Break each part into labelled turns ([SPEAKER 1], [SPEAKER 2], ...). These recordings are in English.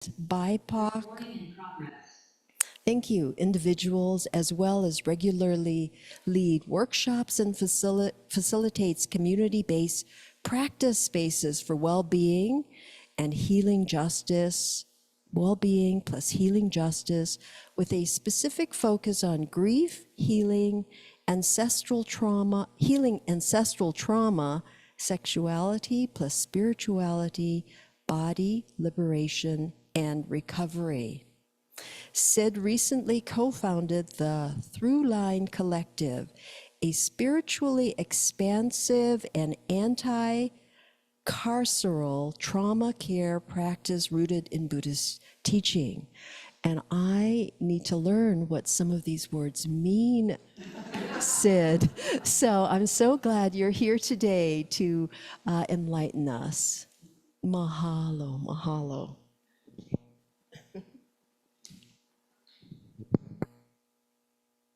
[SPEAKER 1] mixed, BIPOC, thank you, individuals, as well as regularly lead workshops and facilitates community-based practice spaces for well-being and healing justice, well-being plus healing justice, with a specific focus on grief, healing, ancestral trauma, healing ancestral trauma, sexuality plus spirituality, body liberation, and recovery. Sid recently co-founded the Throughline Collective, a spiritually expansive and anti-carceral trauma care practice rooted in Buddhist teaching. And I need to learn what some of these words mean, Sid. So I'm so glad you're here today to enlighten us. Mahalo, mahalo.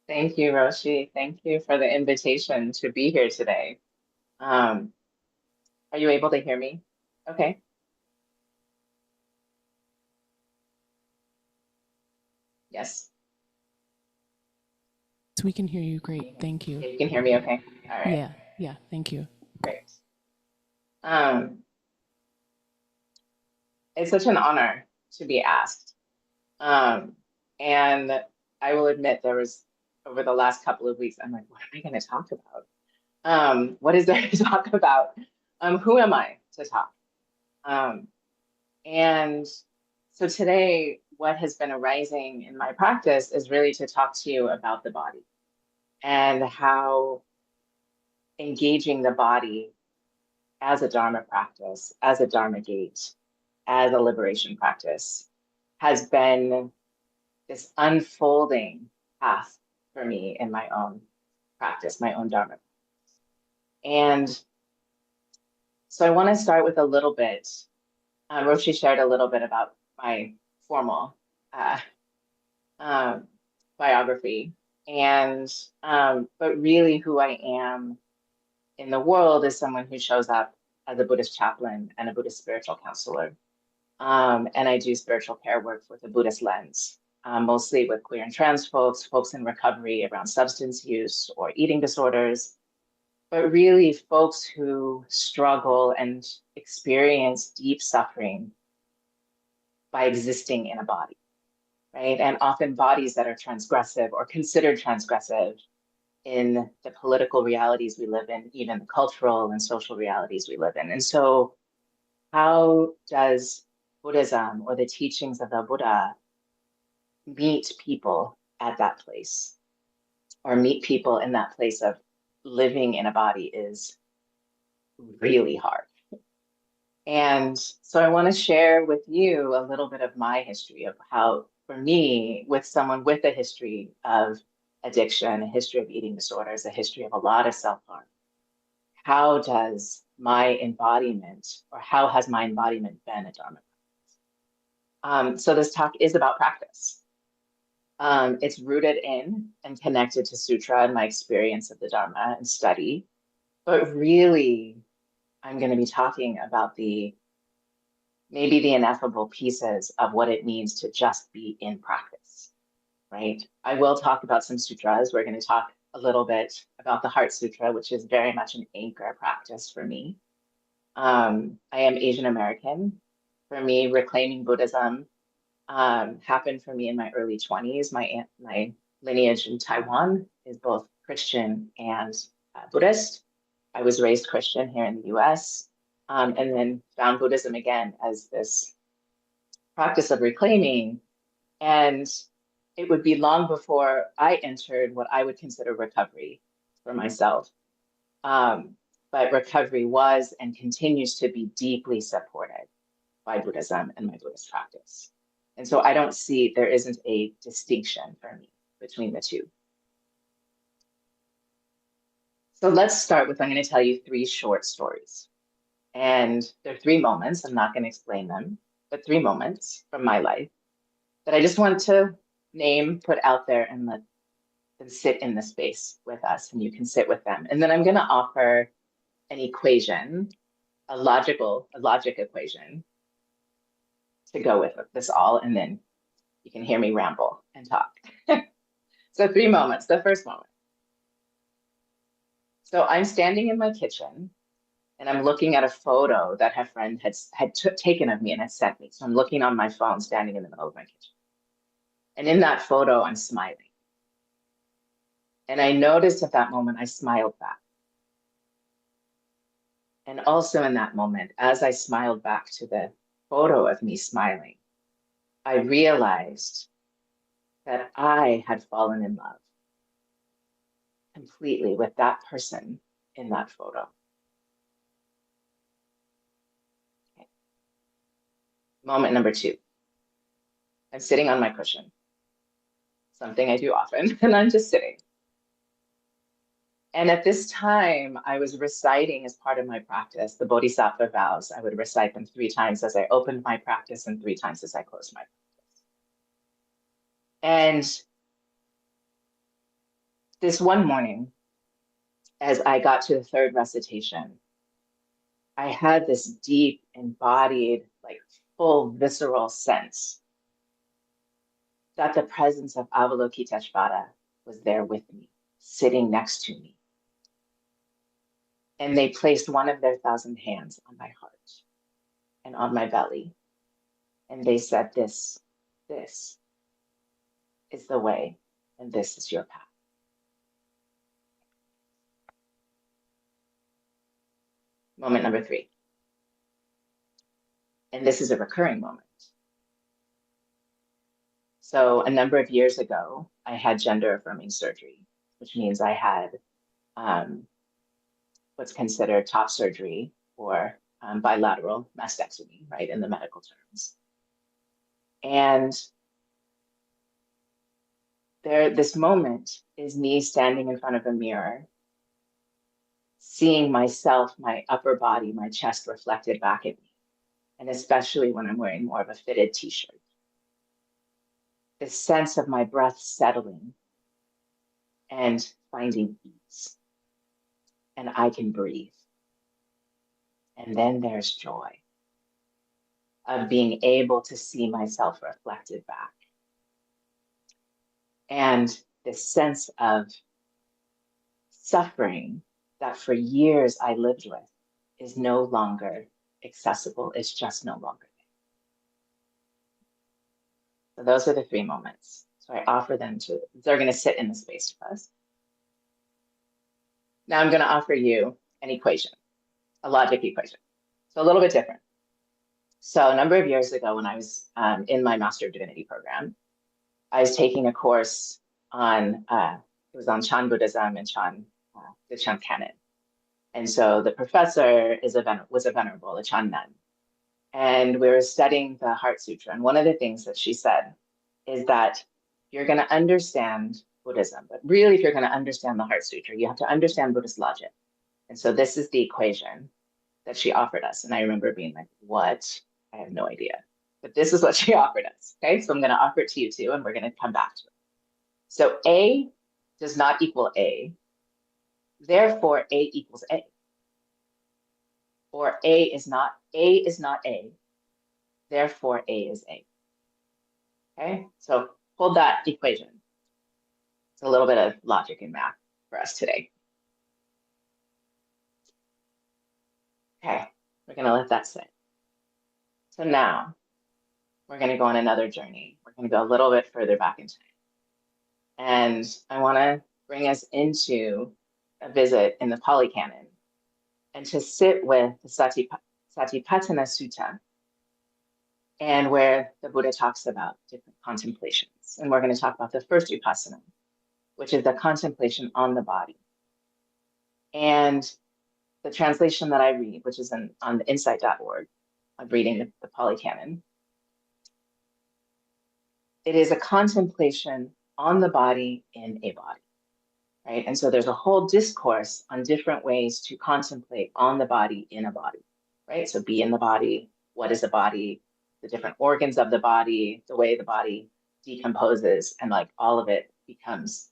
[SPEAKER 2] Thank you, Roshi. Thank you for the invitation to be here today. Are you able to hear me? Okay. Yes.
[SPEAKER 3] We can hear you great. Thank you.
[SPEAKER 2] You can hear me okay? All right.
[SPEAKER 3] Yeah, thank you.
[SPEAKER 2] Great. It's such an honor to be asked. And I will admit there was, over the last couple of weeks, I'm like, what am I going to talk about? What is there to talk about? Who am I to talk? And so today, what has been arising in my practice is really to talk to you about the body and how engaging the body as a Dharma practice, as a Dharma gate, as a liberation practice has been this unfolding path for me in my own practice, my own Dharma. And so I want to start with a little bit. Roshi shared a little bit about my formal biography, and but really who I am in the world is someone who shows up as a Buddhist chaplain and a Buddhist spiritual counselor. And I do spiritual care work with a Buddhist lens, mostly with queer and trans folks, folks in recovery around substance use or eating disorders, but really folks who struggle and experience deep suffering by existing in a body, right? And often bodies that are transgressive or considered transgressive in the political realities we live in, even the cultural and social realities we live in. And so how does Buddhism or the teachings of the Buddha meet people at that place, or meet people in that place of living in a body is really hard. And so I want to share with you a little bit of my history of how, for me, with someone with a history of addiction, a history of eating disorders, a history of a lot of self-harm, how does my embodiment, or how has my embodiment been a Dharma practice? So this talk is about practice. It's rooted in and connected to Sutra and my experience of the Dharma and study, but really, I'm going to be talking about maybe the ineffable pieces of what it means to just be in practice, right? I will talk about some sutras. We're going to talk a little bit about the Heart Sutra, which is very much an anchor practice for me. I am Asian American. For me, reclaiming Buddhism happened for me in my early 20s. My lineage in Taiwan is both Christian and Buddhist. I was raised Christian here in the US, and then found Buddhism again as this practice of reclaiming. And it would be long before I entered what I would consider recovery for myself. But recovery was and continues to be deeply supported by Buddhism and my Buddhist practice. And so I don't see, there isn't a distinction for me between the two. So let's start with, I'm going to tell you 3 short stories. And they're 3 moments, I'm not going to explain them, but 3 moments from my life that I just want to name, put out there, and let them sit in the space with us, and you can sit with them. And then I'm going to offer an equation, a logic equation to go with this all, and then you can hear me ramble and talk. So 3 moments. The first moment. So I'm standing in my kitchen and I'm looking at a photo that her friend had taken of me and had sent me. So I'm looking on my phone, standing in the middle of my kitchen. And in that photo, I'm smiling. And I noticed at that moment, I smiled back. And also in that moment, as I smiled back to the photo of me smiling, I realized that I had fallen in love completely with that person in that photo. Okay. Moment number 2. I'm sitting on my cushion, something I do often, and I'm just sitting. And at this time, I was reciting as part of my practice the Bodhisattva vows. I would recite them 3 times as I opened my practice and 3 times as I closed my practice. And this one morning, as I got to the 3rd recitation, I had this deep, embodied, like full visceral sense that the presence of Avalokiteshvara was there with me, sitting next to me. And they placed one of their 1,000 hands on my heart and on my belly. And they said, this is the way, and this is your path. Moment number 3. And this is a recurring moment. So a number of years ago, I had gender affirming surgery, which means I had what's considered top surgery, or bilateral mastectomy, right, in the medical terms. And this moment is me standing in front of a mirror, seeing myself, my upper body, my chest reflected back at me, and especially when I'm wearing more of a fitted t-shirt. This sense of my breath settling and finding ease, and I can breathe. And then there's joy of being able to see myself reflected back. And this sense of suffering that for years I lived with is no longer accessible. It's just no longer there. So those are the 3 moments. So I offer them to, they're going to sit in the space with us. Now I'm going to offer you an equation, a logic equation. So a little bit different. So a number of years ago, when I was in my Master of Divinity program, I was taking a course on, it was on Chan Buddhism and the Chan canon. And so the professor was a venerable, a Chan nun. And we were studying the Heart Sutra. And one of the things that she said is that you're going to understand Buddhism, but really, if you're going to understand the Heart Sutra, you have to understand Buddhist logic. And so this is the equation that she offered us. And I remember being like, what? I have no idea. But this is what she offered us. Okay, so I'm going to offer it to you too, and we're going to come back to it. So A does not equal A. Therefore, A equals A. Or A is not A. Therefore, A is A. Okay, so hold that equation. It's a little bit of logic and math for us today. Okay, we're going to let that sit. So now we're going to go on another journey. We're going to go a little bit further back in time. And I want to bring us into a visit in the Pali Canon and to sit with the Satipatthana Sutta, and where the Buddha talks about different contemplations. And we're going to talk about the first vipassana, which is the contemplation on the body. And the translation that I read, which is on the insight.org, I'm reading the Pali Canon. It is a contemplation on the body in a body, right? And so there's a whole discourse on different ways to contemplate on the body in a body, right? So be in the body, what is the body, the different organs of the body, the way the body decomposes, and like all of it becomes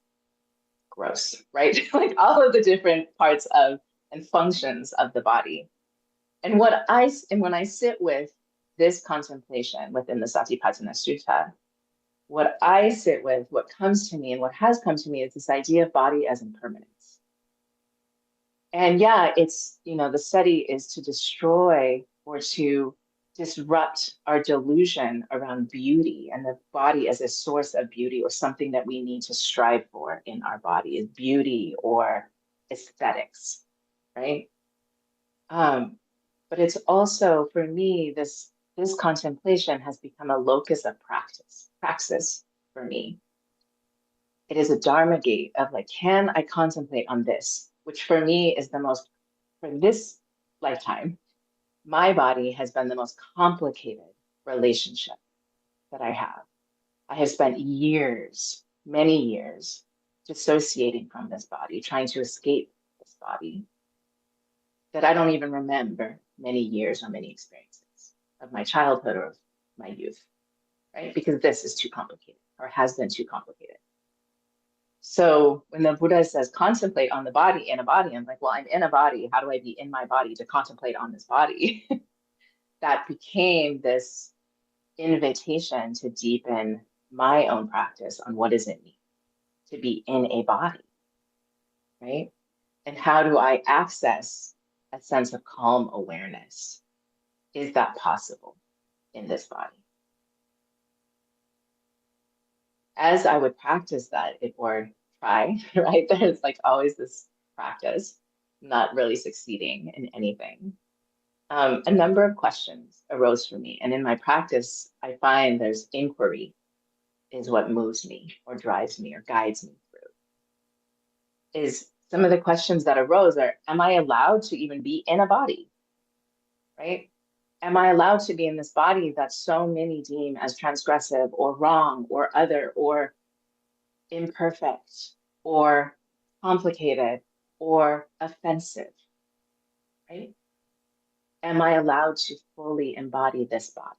[SPEAKER 2] gross, right? Like all of the different parts of and functions of the body. And when I sit with this contemplation within the Satipatthana Sutta, what I sit with, what comes to me and what has come to me is this idea of body as impermanence. And yeah, it's, the study is to destroy or to disrupt our delusion around beauty and the body as a source of beauty or something that we need to strive for in our body is beauty or aesthetics, right? But it's also, for me, this contemplation has become a locus of praxis for me. It is a Dharma gate of like, can I contemplate on this? Which for me is the most, for this lifetime, my body has been the most complicated relationship that I have. I have spent years, many years, dissociating from this body, trying to escape this body, that I don't even remember many years or many experiences of my childhood or of my youth, right? Because this is too complicated or has been too complicated. So when the Buddha says contemplate on the body, in a body, I'm like, well, I'm in a body. How do I be in my body to contemplate on this body? That became this invitation to deepen my own practice on what does it mean to be in a body, right? And how do I access a sense of calm awareness? Is that possible in this body? As I would practice that, or try, right? There's like always this practice, not really succeeding in anything. A number of questions arose for me. And in my practice, I find there's inquiry is what moves me or drives me or guides me through. Is some of the questions that arose are, am I allowed to even be in a body, right? Am I allowed to be in this body that so many deem as transgressive or wrong or other or imperfect or complicated or offensive, right? Am I allowed to fully embody this body?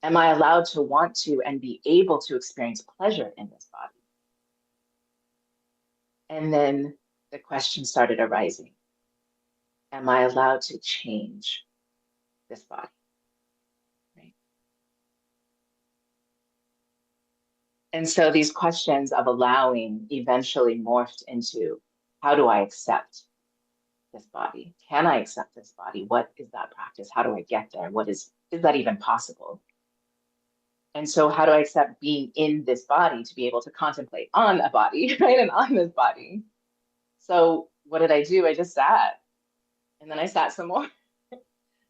[SPEAKER 2] Am I allowed to want to and be able to experience pleasure in this body? And then the question started arising. Am I allowed to change this body? Right? And so these questions of allowing eventually morphed into, how do I accept this body? Can I accept this body? What is that practice? How do I get there? Is that even possible? And so how do I accept being in this body to be able to contemplate on a body, right? And on this body. So what did I do? I just sat, and then I sat some more, and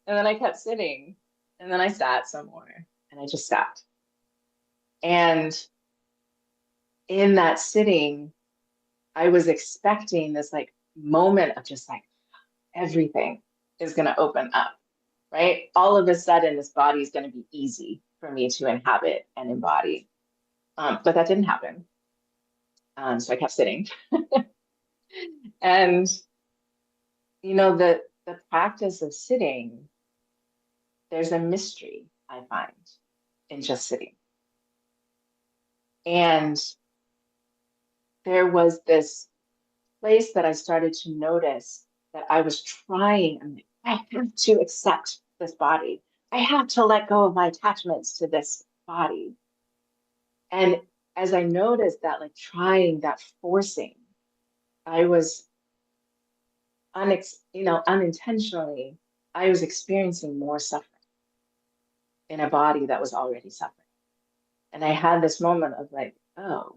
[SPEAKER 2] then I kept sitting, and then I sat some more, and I just sat. And in that sitting, I was expecting this like moment of just like everything is going to open up, right? All of a sudden, this body is going to be easy for me to inhabit and embody. But that didn't happen. So I kept sitting. And, the practice of sitting, there's a mystery I find in just sitting. And there was this place that I started to notice that I was trying, I'm like, I have to accept this body. I have to let go of my attachments to this body. And as I noticed that, like trying, that forcing, I was unintentionally, I was experiencing more suffering in a body that was already suffering. And I had this moment of like, oh,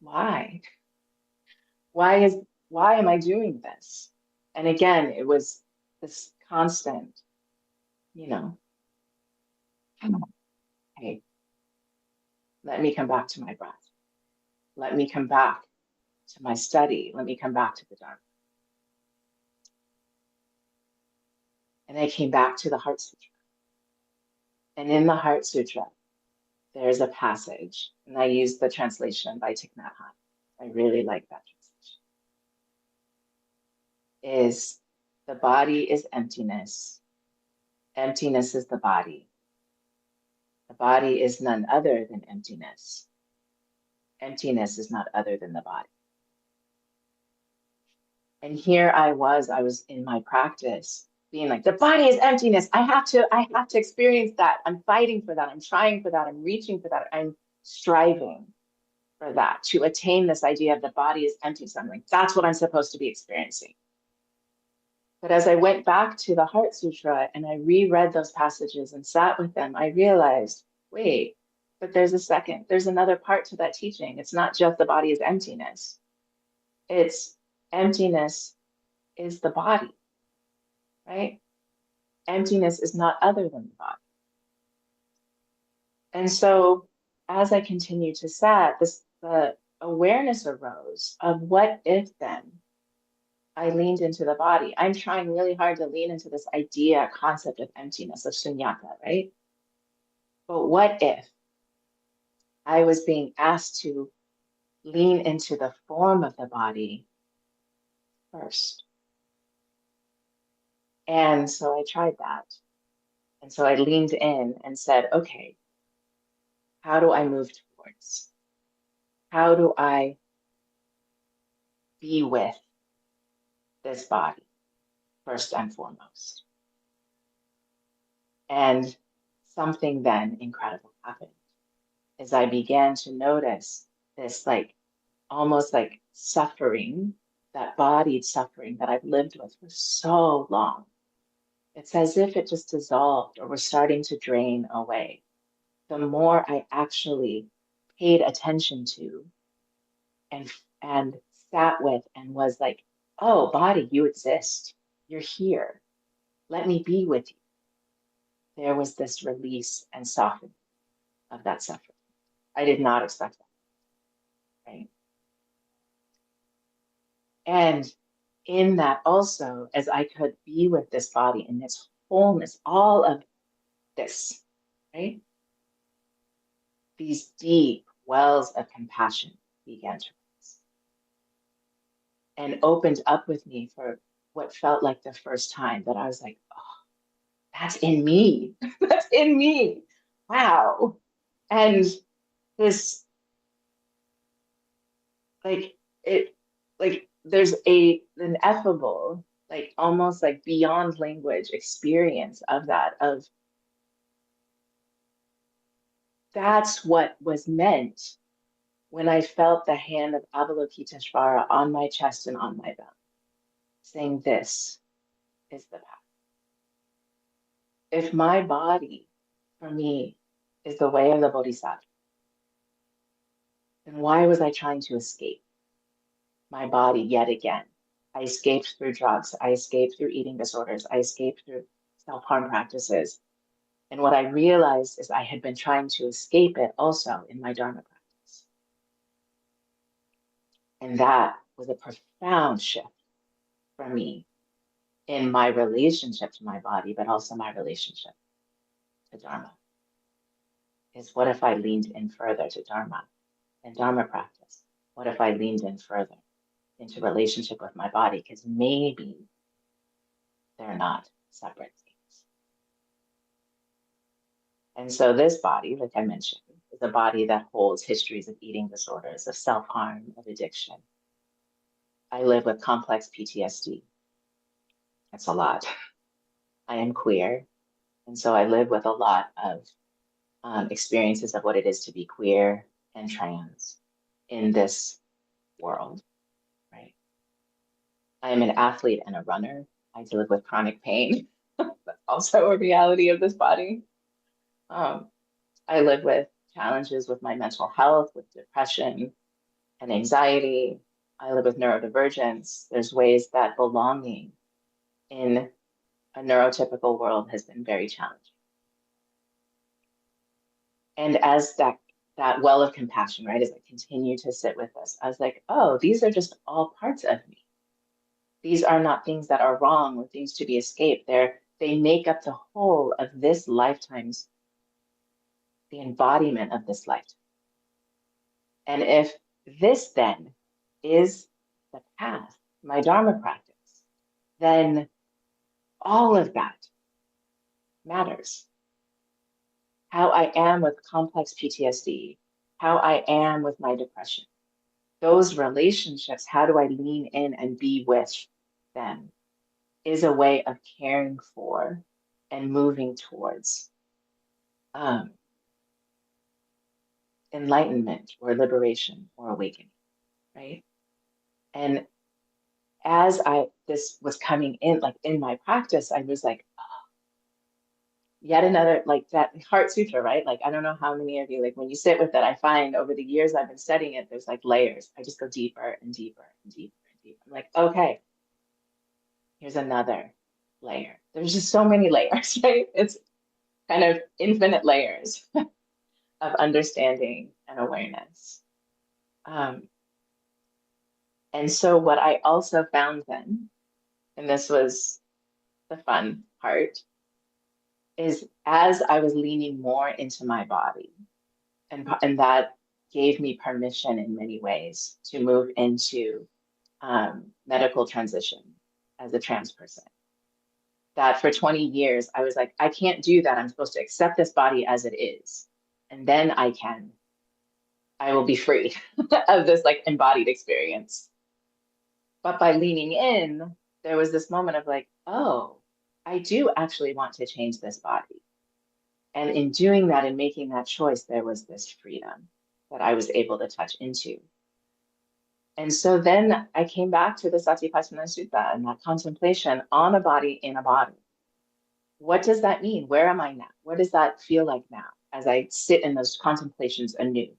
[SPEAKER 2] why? Why am I doing this? And again, it was this constant, hey, let me come back to my breath. Let me come back to my study. Let me come back to the Dharma. And I came back to the Heart Sutra. And in the Heart Sutra, there's a passage, and I use the translation by Thich Nhat Hanh. I really like that translation. Is the body is emptiness. Emptiness is the body. The body is none other than emptiness. Emptiness is not other than the body. And here I was in my practice being like, the body is emptiness. I have to experience that. I'm fighting for that. I'm trying for that. I'm reaching for that. I'm striving for that to attain this idea of the body is empty. So I'm like, that's what I'm supposed to be experiencing. But as I went back to the Heart Sutra and I reread those passages and sat with them, I realized, wait, but there's another part to that teaching. It's not just the body is emptiness. It's emptiness is the body, right? Emptiness is not other than the body. And so as I continued to sat, the awareness arose of what if then I leaned into the body. I'm trying really hard to lean into this idea, concept of emptiness, of sunyata, right? But what if I was being asked to lean into the form of the body first? And so I tried that. And so I leaned in and said, okay, how do I move towards? How do I be with this body first and foremost? And something then incredible happened as I began to notice this like almost like suffering, that bodied suffering that I've lived with for so long. It's as if it just dissolved or was starting to drain away. The more I actually paid attention to and sat with and was like, oh, body, you exist. You're here. Let me be with you. There was this release and softening of that suffering. I did not expect that, right? And in that also, as I could be with this body in its wholeness, all of this, right? These deep wells of compassion began to rise and opened up with me for what felt like the first time that I was like, oh, that's in me. That's in me. Wow. And this, like, it, like, there's an ineffable, like, almost like beyond language experience of that, of that's what was meant when I felt the hand of Avalokiteshvara on my chest and on my belly, saying, this is the path. If my body, for me, is the way of the Bodhisattva, then why was I trying to escape my body yet again? I escaped through drugs. I escaped through eating disorders. I escaped through self-harm practices. And what I realized is I had been trying to escape it also in my Dharma practice. And that was a profound shift for me in my relationship to my body, but also my relationship to Dharma. Is what if I leaned in further to Dharma and Dharma practice? What if I leaned in further into relationship with my body? Because maybe they're not separate things. And so this body, like I mentioned, is a body that holds histories of eating disorders, of self-harm, of addiction. I live with complex PTSD. That's a lot. I am queer, and so I live with a lot of experiences of what it is to be queer and trans in this world, right? I am an athlete and a runner. I live with chronic pain. That's also a reality of this body. I live with challenges with my mental health, with depression and anxiety. I live with neurodivergence. There's ways that belonging in a neurotypical world has been very challenging. And as that well of compassion, right, as I continue to sit with this, I was like, oh, these are just all parts of me. These are not things that are wrong or things to be escaped. They make up the whole of this lifetime's, the embodiment of this lifetime. And if this then is the path, my Dharma practice, then all of that matters. How I am with complex PTSD, how I am with my depression, those relationships, how do I lean in and be with them? is a way of caring for and moving towards enlightenment or liberation or awakening, right? And as this was coming in, like in my practice, I was like, yet another, like that Heart Sutra, right? Like, I don't know how many of you, like when you sit with it, I find over the years I've been studying it, there's like layers. I just go deeper and deeper and deeper and deeper. I'm like, okay, here's another layer. There's just so many layers, right? It's kind of infinite layers of understanding and awareness. And so what I also found then, and this was the fun part, is as I was leaning more into my body, and that gave me permission in many ways to move into medical transition as a trans person. That for 20 years, I was like, I can't do that. I'm supposed to accept this body as it is. And then I will be free of this like embodied experience. But by leaning in, there was this moment of like, oh, I do actually want to change this body. And in doing that and making that choice, there was this freedom that I was able to touch into. And so then I came back to the Satipatthana Sutta and that contemplation on a body in a body. What does that mean? Where am I now? What does that feel like now as I sit in those contemplations anew?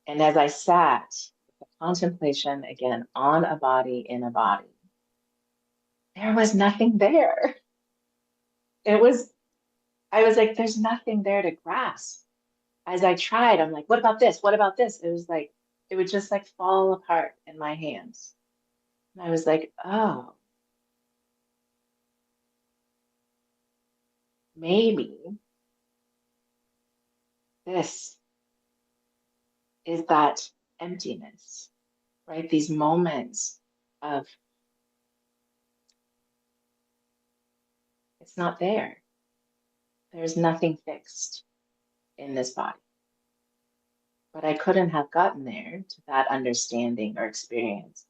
[SPEAKER 2] And as I sat with the contemplation again on a body in a body, there was nothing there. I was like, there's nothing there to grasp. As I tried, I'm like, what about this? What about this? It was like, it would just like fall apart in my hands. And I was like, oh, maybe this is that emptiness, right? These moments of it's not there. There's nothing fixed in this body. But I couldn't have gotten there to that understanding or experience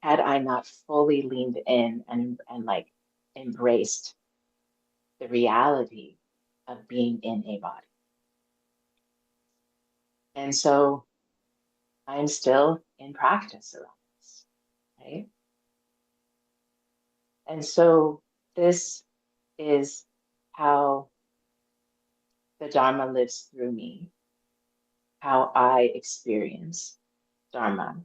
[SPEAKER 2] had I not fully leaned in and like embraced the reality of being in a body. And so I'm still in practice around this, right? And so this is how the Dharma lives through me, how I experience Dharma.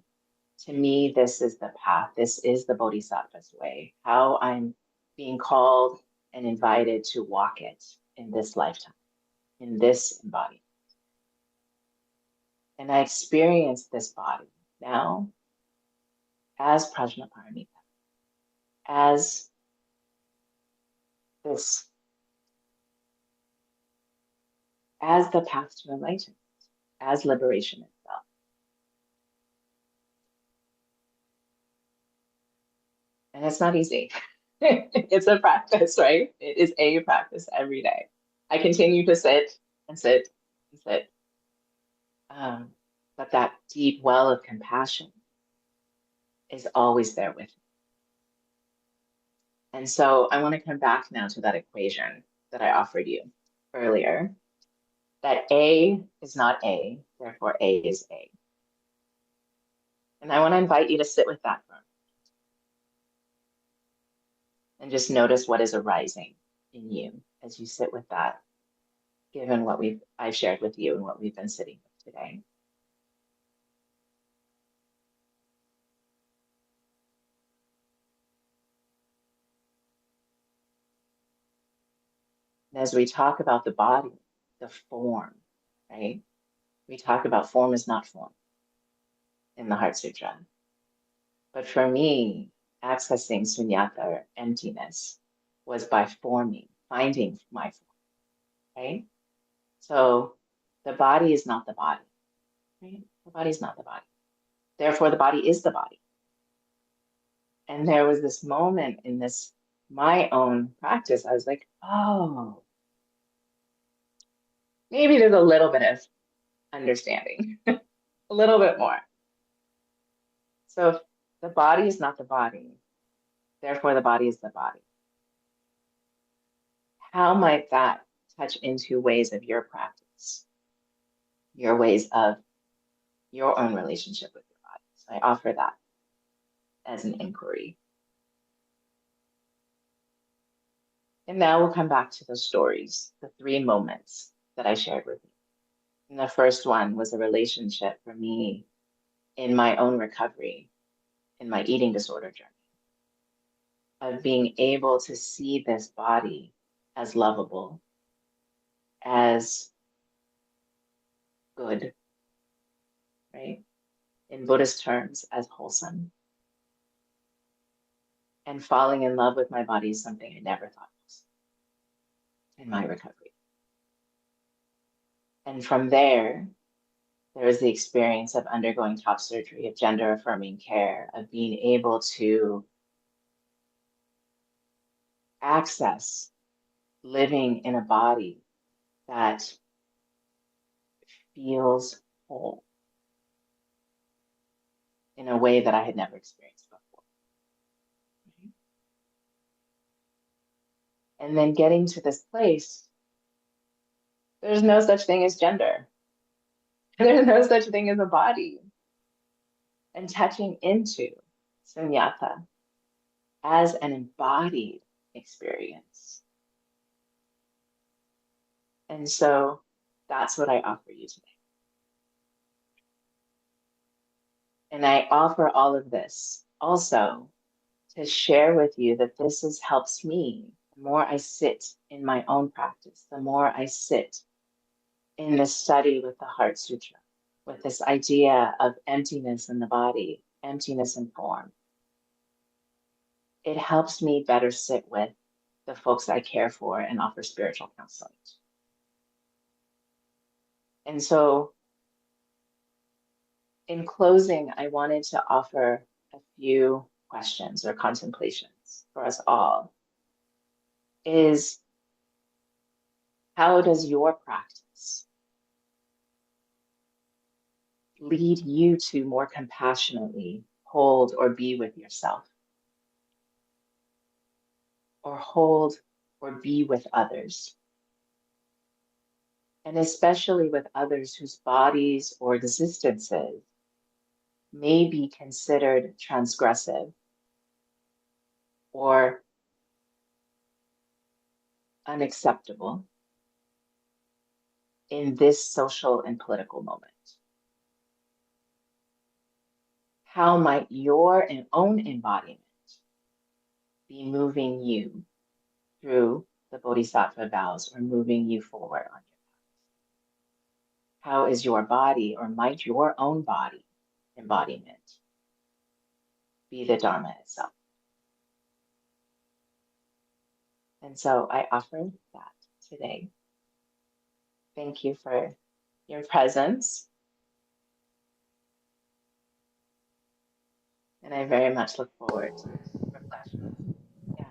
[SPEAKER 2] To me, this is the path. This is the Bodhisattva's way, how I'm being called and invited to walk it in this lifetime, in this embodiment. And I experience this body now as Prajnaparamita, as this, as the path to enlightenment, as liberation itself. And it's not easy. It's a practice, right? It is a practice every day. I continue to sit and sit and sit. But that deep well of compassion is always there with me. And so I want to come back now to that equation that I offered you earlier, that A is not A, therefore A is A. And I want to invite you to sit with that for a moment and just notice what is arising in you as you sit with that, given what I've shared with you and what we've been sitting with today. And as we talk about the body, the form, right? We talk about form is not form in the Heart Sutra. But for me, accessing sunyata or emptiness was by forming, finding my form, right? So the body is not the body, right? The body is not the body. Therefore, the body is the body. And there was this moment in this, my own practice, I was like, oh, maybe there's a little bit of understanding, a little bit more. So The body is not the body. Therefore, the body is the body. How might that touch into ways of your practice, your ways of your own relationship with your body? So I offer that as an inquiry. And now we'll come back to those stories, the 3 moments that I shared with you. And the first one was a relationship for me in my own recovery, in my eating disorder journey, of being able to see this body as lovable, as good, right? In Buddhist terms, as wholesome. And falling in love with my body is something I never thought was in my recovery. And from there was the experience of undergoing top surgery, of gender affirming care, of being able to access living in a body that feels whole in a way that I had never experienced before. And then getting to this place, there's no such thing as gender. There's no such thing as a body. And touching into Sunyata as an embodied experience. And so that's what I offer you today. And I offer all of this also to share with you that helps me. The more I sit in my own practice, the more I sit in this study with the Heart Sutra, with this idea of emptiness in the body, emptiness in form. It helps me better sit with the folks I care for and offer spiritual counseling. And so in closing, I wanted to offer a few questions or contemplations for us all. Is how does your practice lead you to more compassionately hold or be with yourself? Or hold or be with others? And especially with others whose bodies or existences may be considered transgressive or unacceptable in this social and political moment. How might your own embodiment be moving you through the Bodhisattva vows or moving you forward on your path? How is your body, or might your own body embodiment be the Dharma itself? And so I offer that today. Thank you for your presence. And I very much look forward to reflection. Yeah.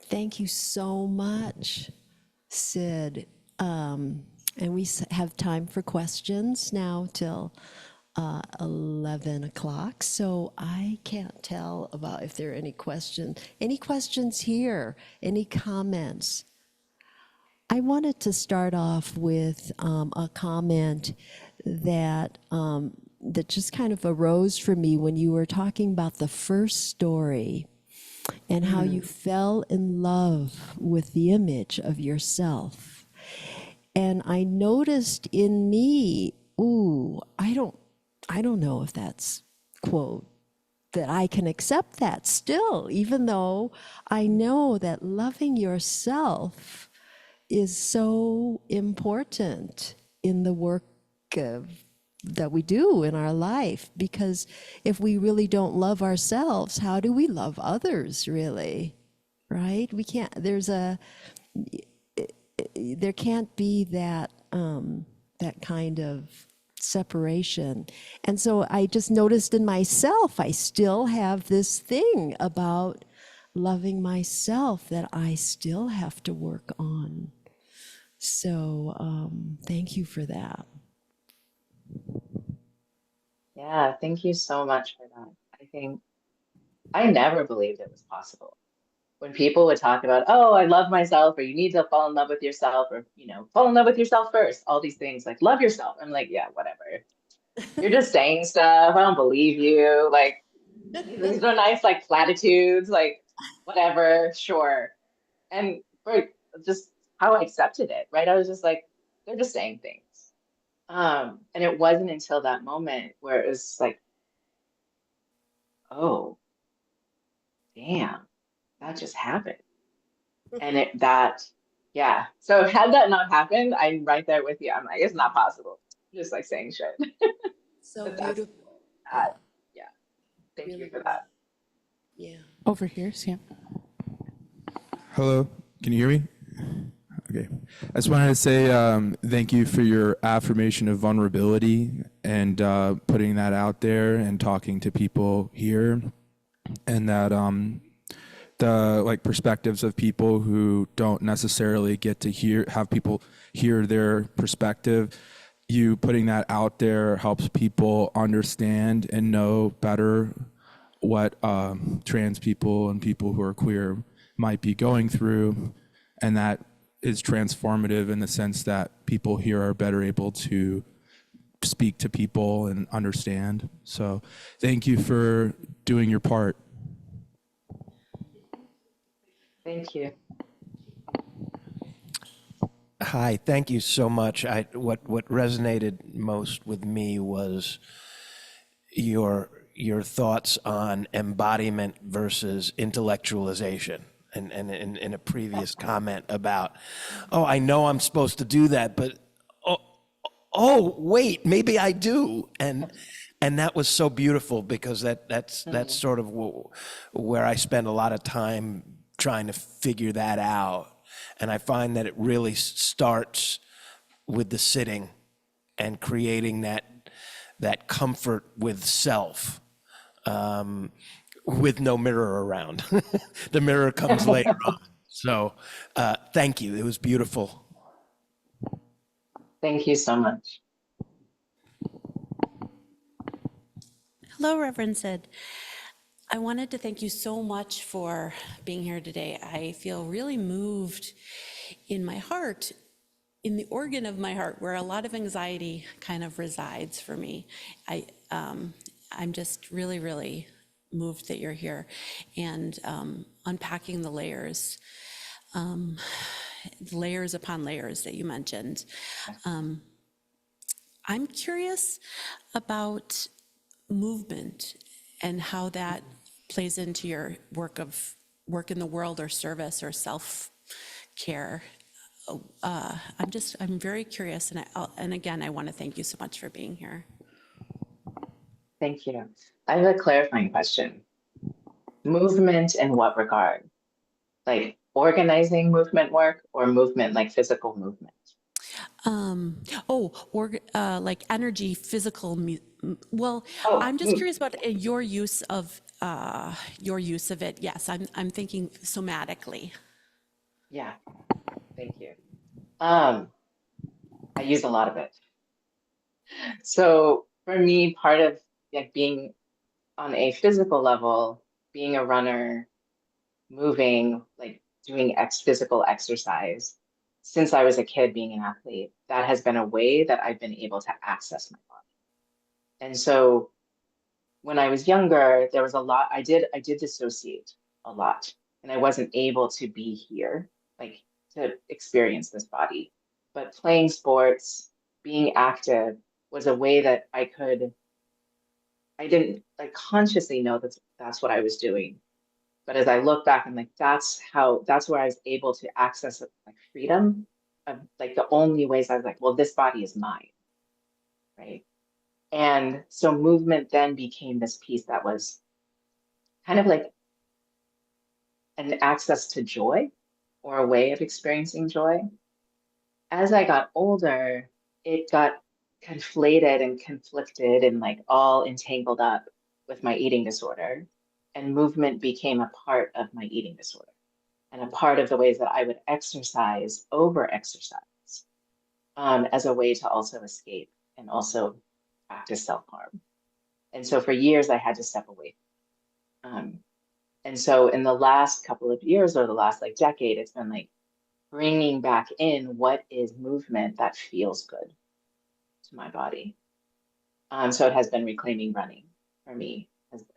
[SPEAKER 1] Thank you so much, Sid. And we have time for questions now till 11 o'clock. So I can't tell about if there are any questions. Any questions here? Any comments? I wanted to start off with a comment that that just kind of arose for me when you were talking about the first story and how you fell in love with the image of yourself. And I noticed in me, I don't know if that's quote that I can accept that still, even though I know that loving yourself is so important in the work that we do in our life, because if we really don't love ourselves, how do we love others, really? Right? We can't, there can't be that that kind of separation. And so I just noticed in myself, I still have this thing about loving myself that I still have to work on. So thank you for that.
[SPEAKER 2] Yeah, thank you so much for that. I think I never believed it was possible. When people would talk about, oh, I love myself, or you need to fall in love with yourself, or, fall in love with yourself first, all these things like love yourself. I'm like, yeah, whatever. You're just saying stuff. I don't believe you. Like, these are nice, like, platitudes, like, whatever, sure. And for just how I accepted it, right? I was just like, they're just saying things. And it wasn't until that moment where it was like, oh, damn, that just happened. And yeah. So had that not happened, I'm right there with you. I'm like, it's not possible. Just like saying shit.
[SPEAKER 1] So
[SPEAKER 2] But that's
[SPEAKER 1] beautiful.
[SPEAKER 2] that. Yeah. Thank you
[SPEAKER 1] Really
[SPEAKER 2] for
[SPEAKER 1] beautiful.
[SPEAKER 2] that.
[SPEAKER 1] Yeah.
[SPEAKER 3] Over here, Sam.
[SPEAKER 4] Hello, can you hear me? Okay. I just wanted to say thank you for your affirmation of vulnerability and putting that out there and talking to people here, and that the perspectives of people who don't necessarily get to have people hear their perspective. You putting that out there helps people understand and know better what trans people and people who are queer might be going through, and that is transformative in the sense that people here are better able to speak to people and understand. So thank you for doing your part.
[SPEAKER 2] Thank you.
[SPEAKER 5] Hi, thank you so much. What resonated most with me was your thoughts on embodiment versus intellectualization. And in a previous comment about, oh, I know I'm supposed to do that, but oh wait, maybe I do. And that was so beautiful, because that's sort of where I spend a lot of time trying to figure that out. And I find that it really starts with the sitting and creating that comfort with self, with no mirror around. The mirror comes later on. So thank you. It was beautiful.
[SPEAKER 2] Thank you so much.
[SPEAKER 6] Hello, Reverend Sid. I wanted to thank you so much for being here today. I feel really moved in my heart, in the organ of my heart, where a lot of anxiety kind of resides for me. I'm just really, really moved that you're here and unpacking the layers upon layers that you mentioned. I'm curious about movement and how that plays into your work in the world, or service, or self-care. I'm very curious, and again, I want to thank you so much for being here.
[SPEAKER 2] Thank you. I have a clarifying question. Movement in what regard? Like organizing movement work, or movement like physical movement?
[SPEAKER 6] Like energy, physical. Well,
[SPEAKER 2] Oh,
[SPEAKER 6] I'm just curious about your use of it. Yes, I'm thinking somatically.
[SPEAKER 2] yeah. Thank you. I use a lot of it. So for me, part of like being on a physical level, being a runner, moving, like doing physical exercise, since I was a kid being an athlete, that has been a way that I've been able to access my body. And so when I was younger, there was a lot, I did dissociate a lot, and I wasn't able to be here, like to experience this body. But playing sports, being active was a way that I didn't like consciously know that's what I was doing. But as I look back, I'm like, that's where I was able to access like freedom of like the only ways I was like, well, this body is mine, right? And so movement then became this piece that was kind of like an access to joy, or a way of experiencing joy. As I got older, it got conflated and conflicted and like all entangled up with my eating disorder. And movement became a part of my eating disorder, and a part of the ways that I would exercise, over exercise, as a way to also escape and also practice self harm. And so for years, I had to step away. And so in the last couple of years or the last like decade, it's been like bringing back in what is movement that feels good to my body. So it has been reclaiming running for me.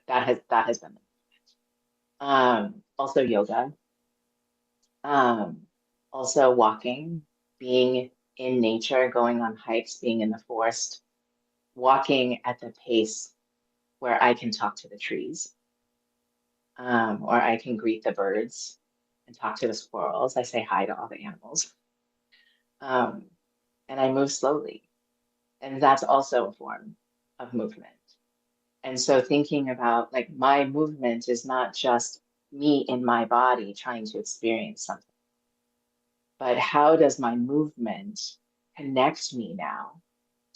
[SPEAKER 2] That has been also yoga, also walking, being in nature, going on hikes, being in the forest, walking at the pace where I can talk to the trees, or I can greet the birds and talk to the squirrels. I say hi to all the animals, and I move slowly, and that's also a form of movement. And so thinking about like my movement is not just me in my body trying to experience something, but how does my movement connect me now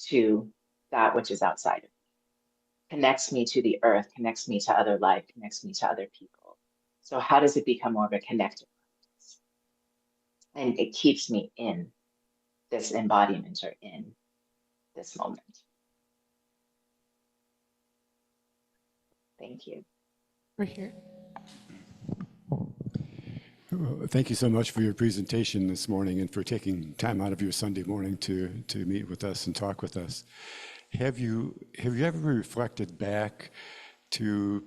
[SPEAKER 2] to that which is outside of me, connects me to the earth, connects me to other life, connects me to other people. So how does it become more of a connective practice? And it keeps me in this embodiment or in this moment. Thank you.
[SPEAKER 3] We're here.
[SPEAKER 7] Well, thank you so much for your presentation this morning and for taking time out of your Sunday morning to meet with us and talk with us. Have you ever reflected back to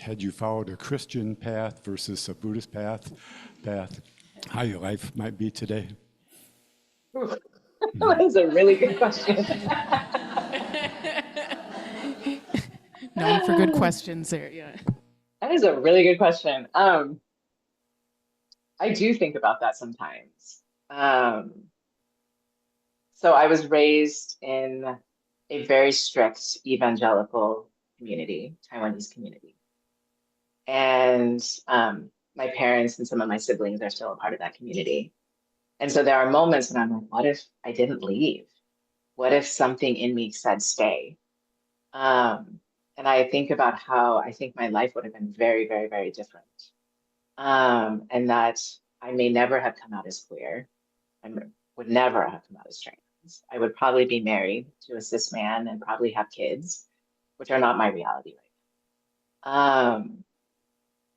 [SPEAKER 7] had you followed a Christian path versus a Buddhist path, how your life might be today?
[SPEAKER 2] That is a really good question.
[SPEAKER 3] Known for good questions there, yeah.
[SPEAKER 2] That is a really good question. I do think about that sometimes. So I was raised in a very strict evangelical community, Taiwanese community. And my parents and some of my siblings are still a part of that community. And so there are moments when I'm like, what if I didn't leave? What if something in me said stay? And I think about how I think my life would have been very, very, very different. And that I may never have come out as queer. I would never have come out as trans. I would probably be married to a cis man and probably have kids, which are not my reality right now.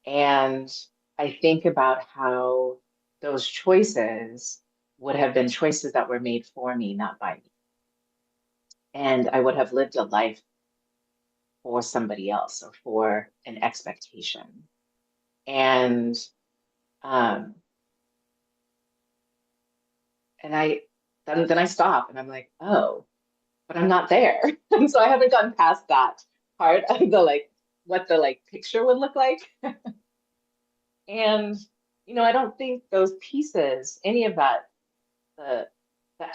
[SPEAKER 2] And I think about how those choices would have been choices that were made for me, not by me. And I would have lived a life for somebody else or for an expectation. And then I stop and I'm like, oh, but I'm not there. And so I haven't gotten past that part of the like what the like picture would look like. And I don't think those pieces, any of that, the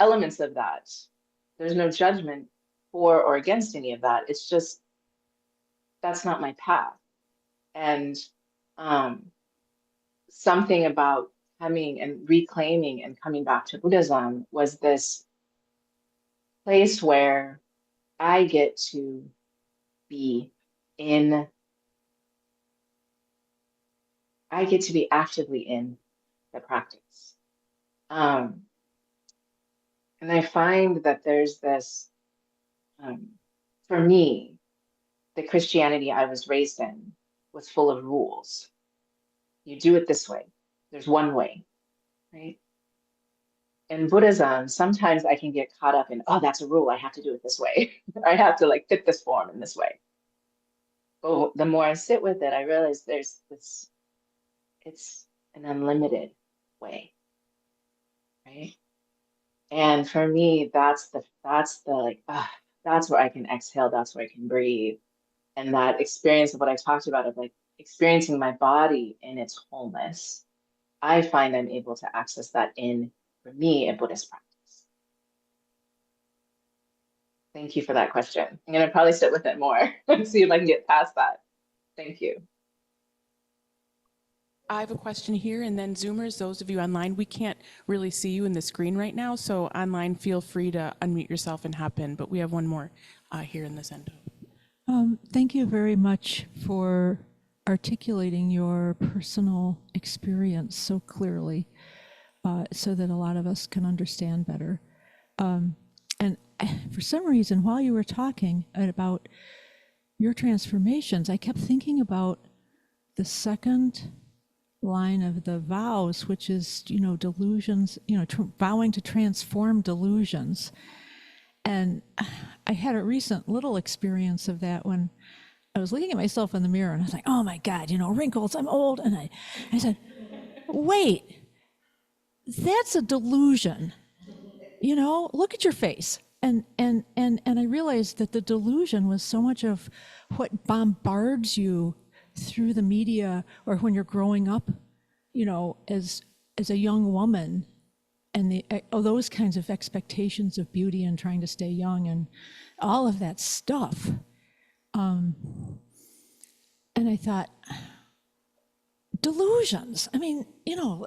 [SPEAKER 2] elements of that, there's no judgment for or against any of that. It's just that's not my path. And something about coming and reclaiming and coming back to Buddhism was this place where I get to be actively in the practice. And I find that there's this, for me, the Christianity I was raised in was full of rules. You do it this way. There's one way, right? In Buddhism, sometimes I can get caught up in, oh, that's a rule. I have to do it this way. I have to like fit this form in this way. But the more I sit with it, I realize there's this, it's an unlimited way, right? And for me, that's the like, that's where I can exhale. That's where I can breathe. And that experience of what I talked about of like experiencing my body in its wholeness, I find I'm able to access that for me, a Buddhist practice. Thank you for that question. I'm going to probably sit with it more and see if I can get past that. Thank you.
[SPEAKER 3] I have a question here, and then Zoomers, those of you online, we can't really see you in the screen right now, so online, feel free to unmute yourself and hop in, but we have one more here in this end.
[SPEAKER 8] Thank you very much for articulating your personal experience so clearly so that a lot of us can understand better. And for some reason, while you were talking about your transformations, I kept thinking about the second line of the vows, which is, delusions, vowing to transform delusions. And I had a recent little experience of that when I was looking at myself in the mirror and I was like, oh my God, wrinkles, I'm old. And I said, wait, that's a delusion. Look at your face. And I realized that the delusion was so much of what bombards you through the media or when you're growing up, as a young woman, and those kinds of expectations of beauty and trying to stay young and all of that stuff. And I thought, delusions. I mean,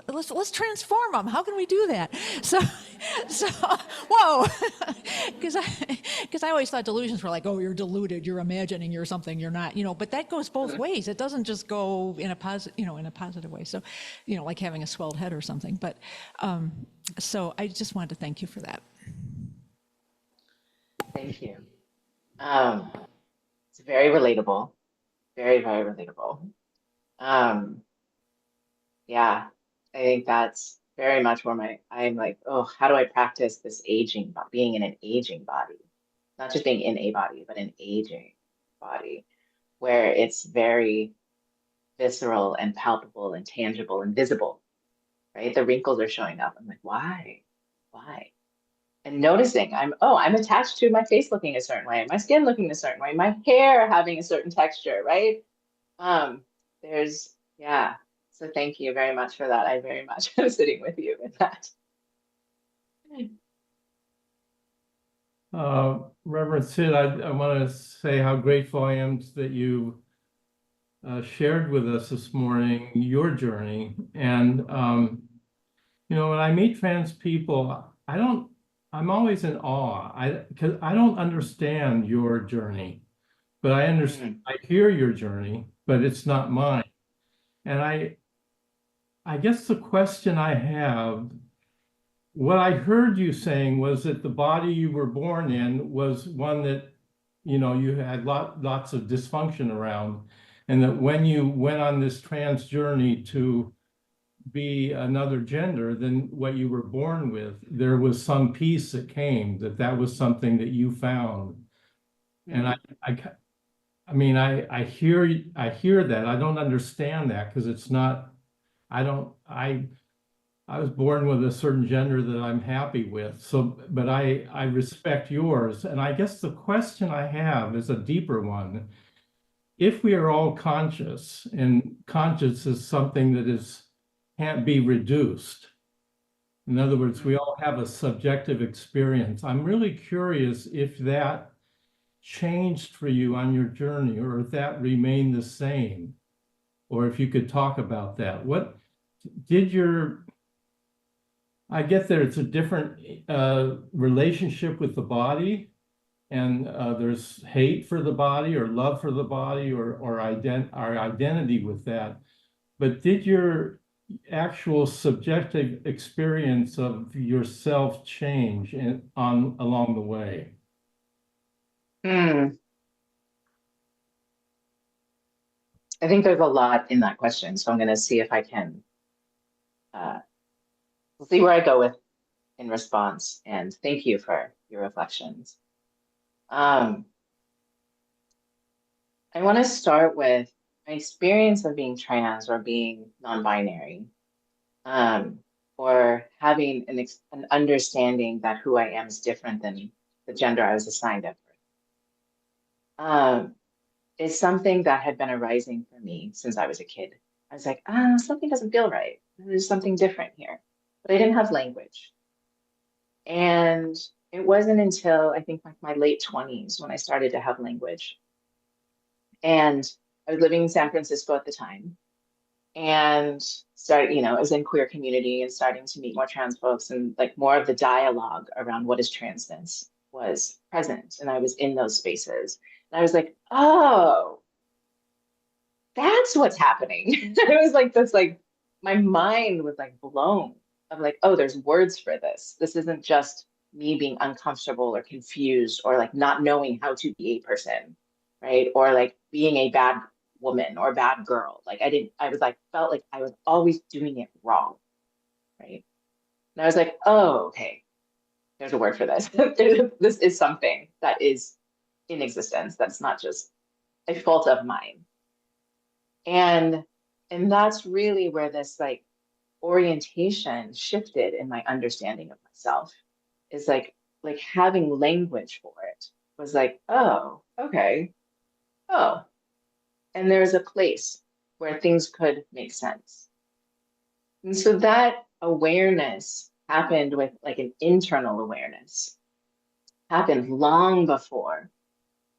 [SPEAKER 8] let's transform them. How can we do that? So whoa, because I always thought delusions were like, oh, you're deluded, you're imagining you're something you're not, but that goes both ways. It doesn't just go in a positive way. So, like having a swelled head or something. But so I just wanted to thank you for that.
[SPEAKER 2] Thank you. It's very relatable, very, very relatable. Yeah, I think that's very much where I'm like, oh, how do I practice this aging, being in an aging body? Not just being in a body, but an aging body, where it's very visceral and palpable and tangible and visible, right? The wrinkles are showing up. I'm like, why? Why? And noticing I'm attached to my face looking a certain way, my skin looking a certain way, my hair having a certain texture, right? Yeah. So thank you very much for that. I very much am sitting with you in that.
[SPEAKER 9] Reverend Sid, I want to say how grateful I am that you shared with us this morning your journey. And, when I meet trans people, I'm always in awe because I don't understand your journey, but I understand, I hear your journey, but it's not mine. And I guess the question I have, what I heard you saying was that the body you were born in was one that, you had lots of dysfunction around, and that when you went on this trans journey to be another gender than what you were born with, there was some peace that came, that was something that you found. And I hear that. I don't understand that because it's not, I was born with a certain gender that I'm happy with. So, but I respect yours. And I guess the question I have is a deeper one. If we are all conscious, and conscious is something that can't be reduced. In other words, we all have a subjective experience. I'm really curious if that changed for you on your journey, or if that remained the same, or if you could talk about that. What did I get there, it's a different relationship with the body, and there's hate for the body or love for the body, or our identity with that. But did your actual subjective experience of yourself change along the way?
[SPEAKER 2] I think there's a lot in that question, so I'm going to see if I can. We'll see where I go with in response. And thank you for your reflections. I want to start with my experience of being trans or being non-binary, or having an understanding that who I am is different than the gender I was assigned at birth. Is something that had been arising for me since I was a kid. I was like, something doesn't feel right. There's something different here. But I didn't have language. And it wasn't until I think like my late 20s when I started to have language. And I was living in San Francisco at the time, and I was in queer community and starting to meet more trans folks, and like more of the dialogue around what is transness was present. And I was in those spaces. And I was like, oh, that's what's happening. It was like this, like my mind was like blown of like, oh, there's words for this. This isn't just me being uncomfortable or confused or like not knowing how to be a person, right? Or like being a bad woman or a bad girl. Like felt like I was always doing it wrong, right? And I was like, oh, okay, there's a word for this. This is something that is in existence. That's not just a fault of mine. And that's really where this like orientation shifted in my understanding of myself, is like having language for it was like, oh, okay. Oh, and there's a place where things could make sense. And so that awareness happened with like an internal awareness, happened long before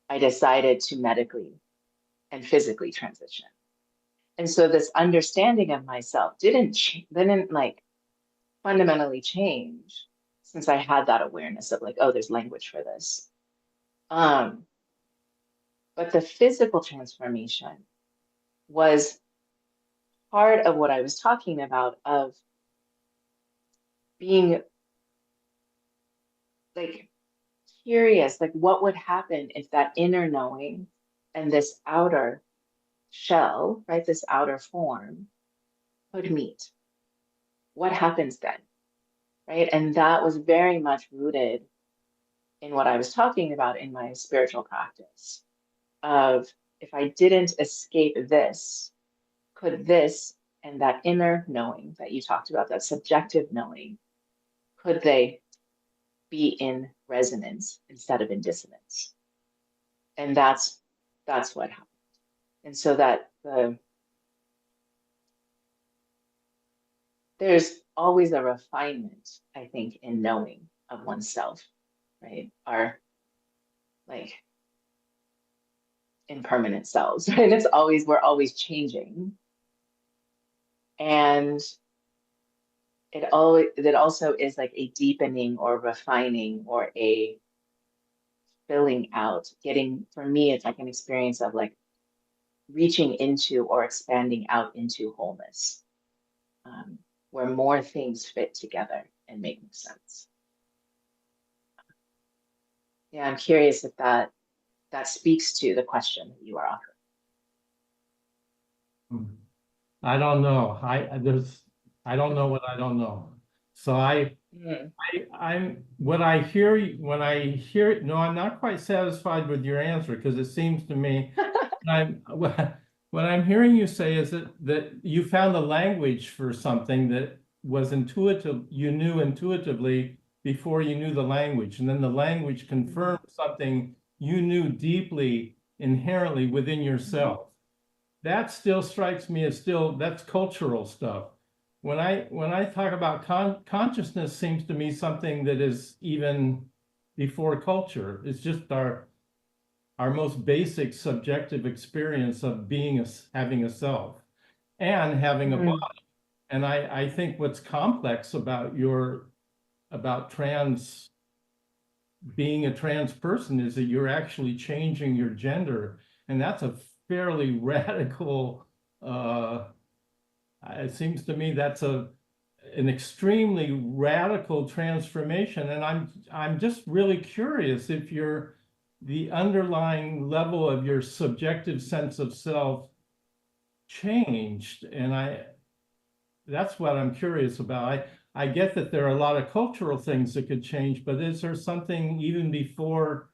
[SPEAKER 2] I decided to medically and physically transition. And so this understanding of myself didn't like fundamentally change since I had that awareness of like, oh, there's language for this. But the physical transformation was part of what I was talking about, of being like curious, like what would happen if that inner knowing and this outer shell, right, this outer form could meet. What happens then, right? And that was very much rooted in what I was talking about in my spiritual practice of, if I didn't escape this, could this and that inner knowing that you talked about, that subjective knowing, could they be in resonance instead of in dissonance? And that's what happened. And so that there's always a refinement, I think, in knowing of oneself, right? Our like impermanent selves, right? We're always changing. And it also is like a deepening or refining or a filling out, for me, it's like an experience of like reaching into or expanding out into wholeness, where more things fit together and make sense. Yeah, I'm curious if that speaks to the question that you are offering.
[SPEAKER 9] I don't know. I don't know what I don't know. So I'm what I hear when I hear. No, I'm not quite satisfied with your answer, because it seems to me what I'm hearing you say is that you found a language for something that was intuitive. You knew intuitively before you knew the language, and then the language confirmed something you knew deeply, inherently within yourself. That still strikes me as that's cultural stuff. When I talk about consciousness, seems to me something that is even before culture. It's just our most basic subjective experience of having a self and having a body. And I think what's complex about being a trans person is that you're actually changing your gender, and that's a fairly radical. It seems to me that's an extremely radical transformation, and I'm just really curious if the underlying level of your subjective sense of self changed, and that's what I'm curious about. I get that there are a lot of cultural things that could change, but is there something even before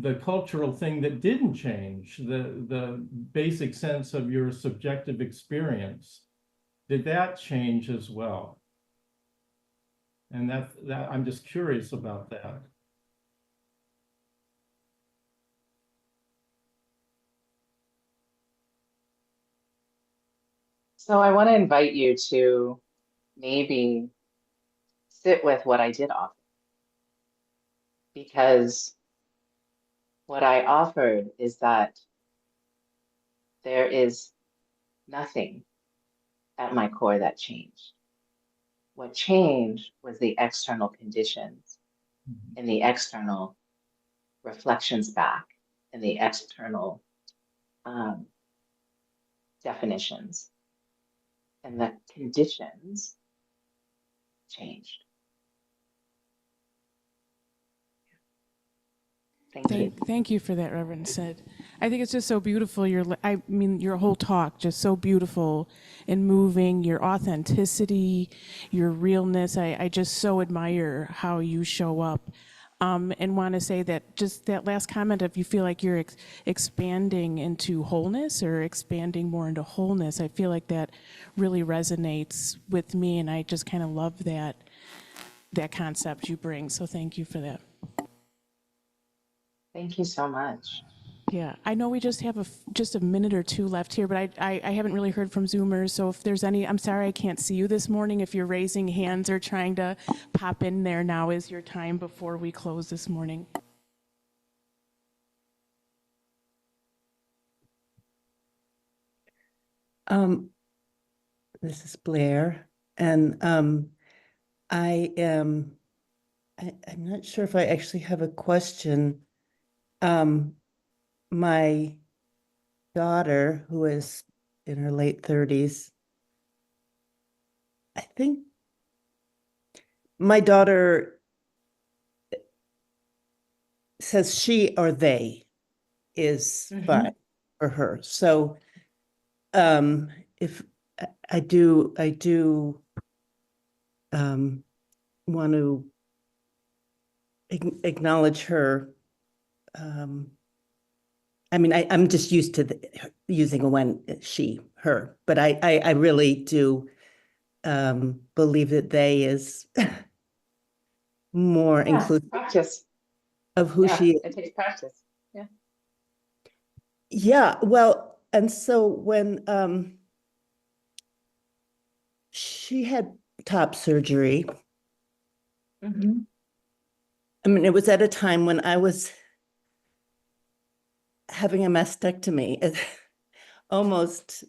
[SPEAKER 9] the cultural thing that didn't change, the basic sense of your subjective experience? Did that change as well? And that I'm just curious about that.
[SPEAKER 2] So I want to invite you to maybe sit with what I did offer, because what I offered is that there is nothing at my core that changed. What changed was the external conditions and the external reflections back and the external definitions, and the conditions changed. Thank you.
[SPEAKER 3] Thank you for that, Reverend Sid. I think it's just so beautiful. I mean, your whole talk, just so beautiful and moving, your authenticity, your realness. I just so admire how you show up. And want to say that just that last comment, if you feel like you're expanding into wholeness or expanding more into wholeness, I feel like that really resonates with me. And I just kind of love that concept you bring. So thank you for that.
[SPEAKER 2] Thank you so much.
[SPEAKER 3] Yeah, I know we just have just a minute or two left here, but I haven't really heard from Zoomers. So if there's any, I'm sorry I can't see you this morning. If you're raising hands or trying to pop in there, now is your time before we close this morning.
[SPEAKER 10] This is Blair, and I'm not sure if I actually have a question. My daughter, who is in her late 30s, I think my daughter says she or they is fine for her. So if I do want to acknowledge her. I mean, I'm just used to using a when, she, her, but I really do believe that they is more inclusive
[SPEAKER 2] Practice.
[SPEAKER 10] of who she is.
[SPEAKER 2] It takes practice. Yeah.
[SPEAKER 10] Yeah, well, and so when she had top surgery, I mean, it was at a time when I was having a mastectomy almost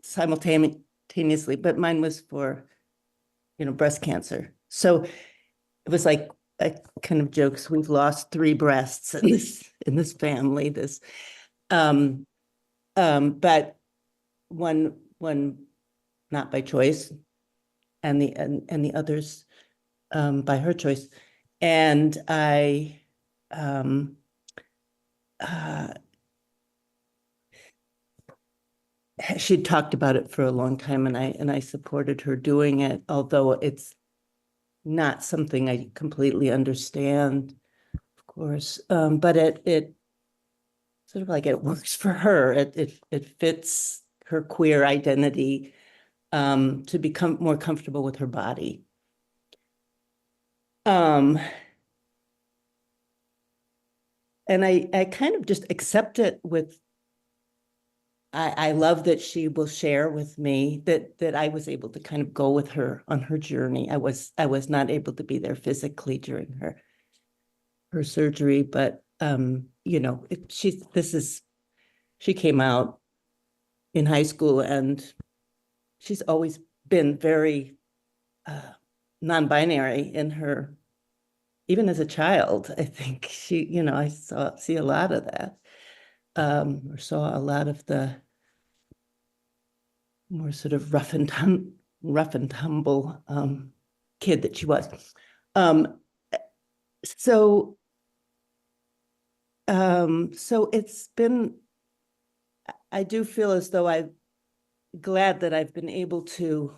[SPEAKER 10] simultaneously, but mine was for, breast cancer. So it was like a kind of jokes. We've lost 3 breasts in this family. But one not by choice, and the others by her choice. And I she'd talked about it for a long time, and I supported her doing it, although it's not something I completely understand, of course. But it sort of like it works for her. It fits her queer identity to become more comfortable with her body. And I kind of just accept it with, I love that she will share with me that I was able to kind of go with her on her journey. I was not able to be there physically during her surgery, but she came out in high school, and she's always been very non-binary in her, even as a child. I think she, I see a lot of that, or saw a lot of the more sort of rough and tumble kid that she was. So it's been, I do feel as though I'm glad that I've been able to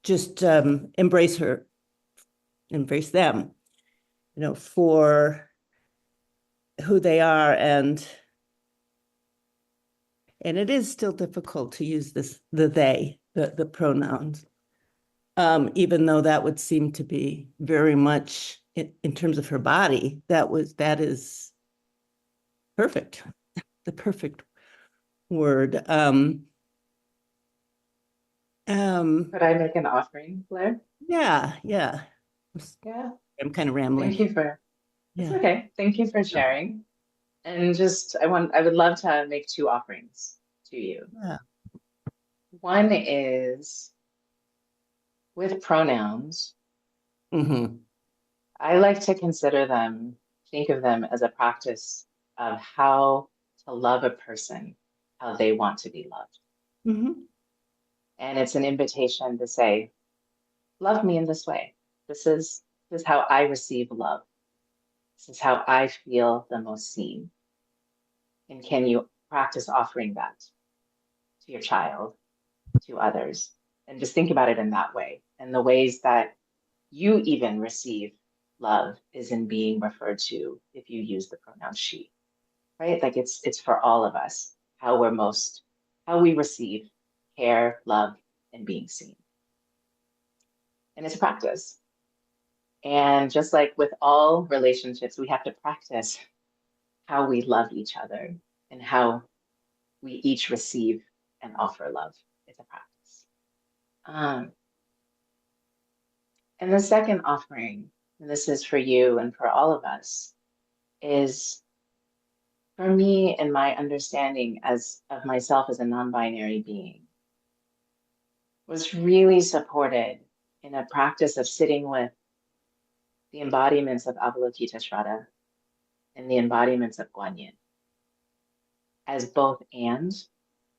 [SPEAKER 10] just embrace them, for who they are. And it is still difficult to use the pronouns, even though that would seem to be very much in terms of her body, that is perfect, the perfect word.
[SPEAKER 2] Could I make an offering, Blair?
[SPEAKER 10] Yeah.
[SPEAKER 2] Yeah.
[SPEAKER 10] I'm kind of rambling.
[SPEAKER 2] It's okay. Thank you for sharing. And I would love to make 2 offerings to you.
[SPEAKER 10] Yeah.
[SPEAKER 2] One is with pronouns. I like to think of them as a practice of how to love a person, how they want to be loved. And it's an invitation to say, love me in this way. This is how I receive love. This is how I feel the most seen. And can you practice offering that to your child, to others? And just think about it in that way. And the ways that you even receive love is in being referred to if you use the pronoun she, right? Like it's for all of us, how we receive care, love, and being seen. And it's a practice. And just like with all relationships, we have to practice how we love each other and how we each receive and offer love. It's a practice. And the second offering, and this is for you and for all of us, is for me and my understanding of myself as a non-binary being was really supported in a practice of sitting with the embodiments of Avalokiteshvara and the embodiments of Guanyin as both and,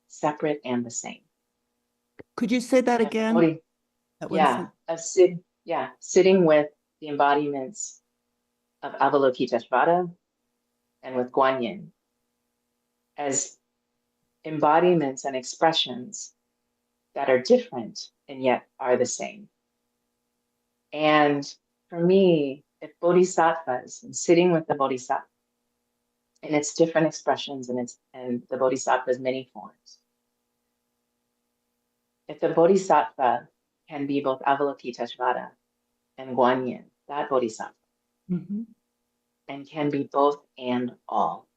[SPEAKER 2] separate and the same.
[SPEAKER 10] Could you say that again? That
[SPEAKER 2] Yeah, sitting with the embodiments of Avalokiteshvara and with Guanyin as embodiments and expressions that are different and yet are the same. And for me, if bodhisattvas and sitting with the bodhisattva in its different expressions and the bodhisattva's many forms, if the bodhisattva can be both Avalokiteshvara and Guanyin, that bodhisattva, and can be both and all,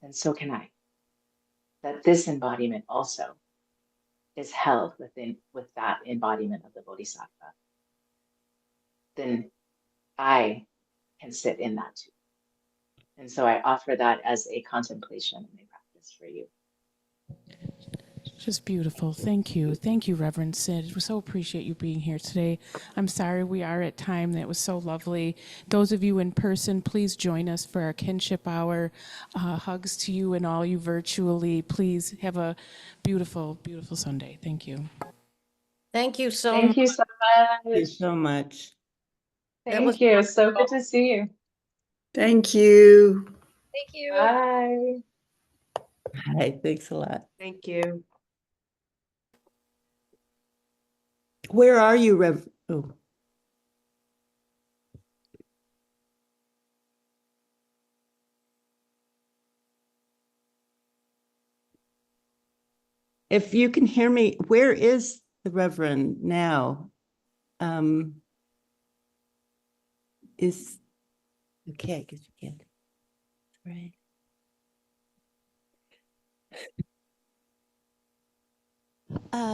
[SPEAKER 2] and so can I. That this embodiment also is held with that embodiment of the bodhisattva, then I can sit in that too. And so I offer that as a contemplation and a practice for you.
[SPEAKER 3] Just beautiful. Thank you. Thank you, Reverend Sid. We so appreciate you being here today. I'm sorry we are at time. That was so lovely. Those of you in person, please join us for our kinship hour. Hugs to you and all you virtually. Please have a beautiful, beautiful Sunday. Thank you.
[SPEAKER 11] Thank you so
[SPEAKER 2] Thank
[SPEAKER 11] much.
[SPEAKER 2] you so
[SPEAKER 10] Thank you
[SPEAKER 2] much.
[SPEAKER 10] so much.
[SPEAKER 2] Thank you. So good to see you.
[SPEAKER 10] Thank you.
[SPEAKER 11] Thank you.
[SPEAKER 2] Bye.
[SPEAKER 10] Hi, thanks a lot.
[SPEAKER 11] Thank you.
[SPEAKER 10] Where are you, Rev? Oh. If you can hear me, where is the Reverend now? Is okay, I guess you can't. Right.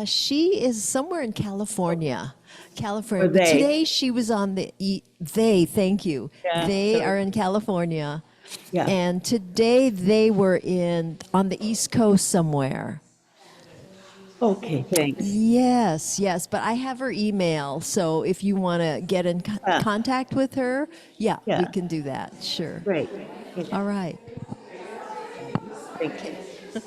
[SPEAKER 1] She is somewhere in California.
[SPEAKER 10] Or
[SPEAKER 1] But
[SPEAKER 10] they.
[SPEAKER 1] today she was on they, thank you.
[SPEAKER 10] Yeah,
[SPEAKER 1] They
[SPEAKER 10] so-
[SPEAKER 1] are in California.
[SPEAKER 10] Yeah.
[SPEAKER 1] And today they were on the East Coast somewhere.
[SPEAKER 10] Okay, thanks.
[SPEAKER 1] Yes, but I have her email, so if you want to get in contact with her, we
[SPEAKER 10] Yeah.
[SPEAKER 1] can do that. Sure.
[SPEAKER 10] Great.
[SPEAKER 1] All right.
[SPEAKER 10] Thank you.